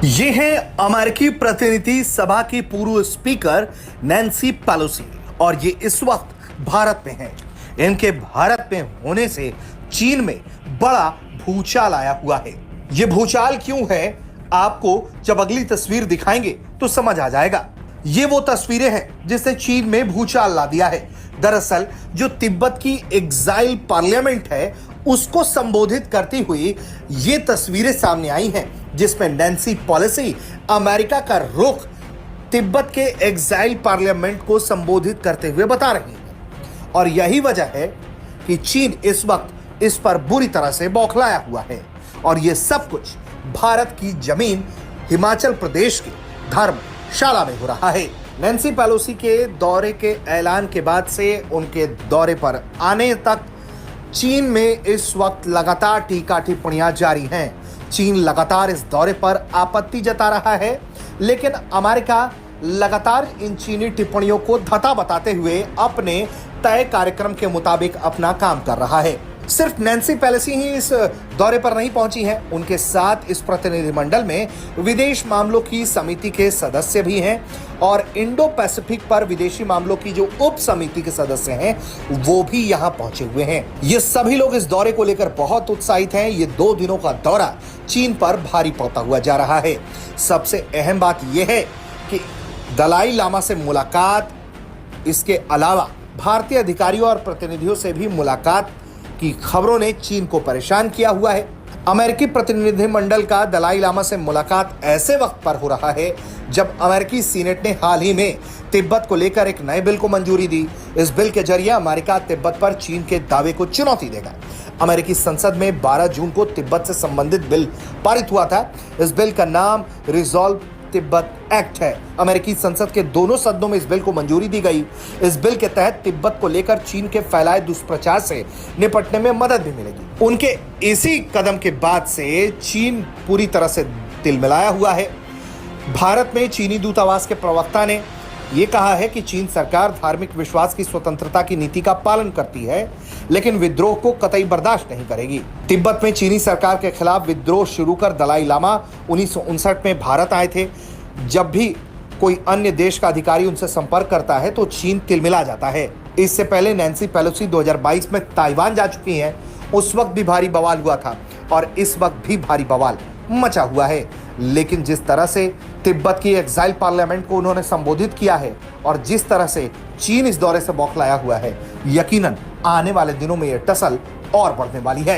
ये है अमेरिकी प्रतिनिधि सभा की पूर्व स्पीकर नैन्सी पेलोसी और ये इस वक्त भारत में हैं। इनके भारत में होने से चीन में बड़ा भूचाल आया हुआ है। ये भूचाल क्यों है, आपको जब अगली तस्वीर दिखाएंगे तो समझ आ जाएगा। ये वो तस्वीरें हैं जिसने चीन में भूचाल ला दिया है। दरअसल जो तिब्बत की एग्जाइल पार्लियामेंट है उसको संबोधित करती हुई ये तस्वीरें सामने आई हैं, जिसमें नैन्सी पेलोसी अमेरिका का रुख तिब्बत के एग्जाइल पार्लियामेंट को संबोधित करते हुए बता रही हैं। और यही वजह है कि चीन इस वक्त इस पर बुरी तरह से बौखलाया हुआ है। और यह सब कुछ भारत की जमीन हिमाचल प्रदेश की धर्मशाला में हो रहा है। नैन्सी पेलोसी के दौरे के ऐलान के बाद से उनके दौरे पर आने तक चीन में इस वक्त लगातार टीका टिप्पणियां जारी हैं। चीन लगातार इस दौरे पर आपत्ति जता रहा है, लेकिन अमेरिका लगातार इन चीनी टिप्पणियों को धता बताते हुए अपने तय कार्यक्रम के मुताबिक अपना काम कर रहा है। सिर्फ नैन्सी पेलोसी ही इस दौरे पर नहीं पहुंची हैं, उनके साथ इस प्रतिनिधिमंडल में विदेश मामलों की समिति के सदस्य भी हैं और इंडो पैसिफिक पर विदेशी मामलों की जो उप समिति के सदस्य हैं वो भी यहां पहुंचे हुए हैं। ये सभी लोग इस दौरे को लेकर बहुत उत्साहित हैं। ये 2 दिनों का दौरा चीन पर भारी पड़ता हुआ जा रहा है। सबसे अहम बात यह है कि दलाई लामा से मुलाकात, इसके अलावा भारतीय अधिकारियों और प्रतिनिधियों से भी मुलाकात की खबरों ने चीन को परेशान किया हुआ है। अमेरिकी प्रतिनिधिमंडल का दलाई लामा से मुलाकात ऐसे वक्त पर हो रहा है जब अमेरिकी सीनेट ने हाल ही में तिब्बत को लेकर एक नए बिल को मंजूरी दी। इस बिल के जरिए अमेरिका तिब्बत पर चीन के दावे को चुनौती देगा। अमेरिकी संसद में 12 जून को तिब्बत से संबंधित बिल पारित हुआ था। इस बिल का नाम रिजॉल्व तिब्बत एक्ट है। अमेरिकी संसद के दोनों सदनों में इस बिल को मंजूरी दी गई। इस बिल के तहत तिब्बत को लेकर चीन के फैलाए दुष्प्रचार से निपटने में मदद भी मिलेगी। उनके इसी कदम के बाद से चीन पूरी तरह से तिलमिलाया हुआ है। भारत में चीनी दूतावास के प्रवक्ता ने यह कहा है कि चीन सरकार धार्मिक विश्वास की स्वतंत्रता की नीति का पालन करती है, लेकिन विद्रोह को कतई बर्दाश्त नहीं करेगी। तिब्बत में चीनी सरकार के खिलाफ विद्रोह शुरू कर दलाई लामा 1959 में भारत आए थे। जब भी कोई अन्य देश का अधिकारी उनसे संपर्क करता है तो चीन तिलमिला जाता है। इससे पहले नैन्सी पेलोसी 2022 में ताइवान जा चुकी हैं। उस वक्त भी भारी बवाल हुआ था और इस वक्त भी भारी बवाल मचा हुआ है। लेकिन जिस तरह से तिब्बत की एग्जाइल पार्लियामेंट को उन्होंने संबोधित किया है और जिस तरह से चीन इस दौरे से बौखलाया हुआ है, यकीनन आने वाले दिनों में यह टसल और बढ़ने वाली है।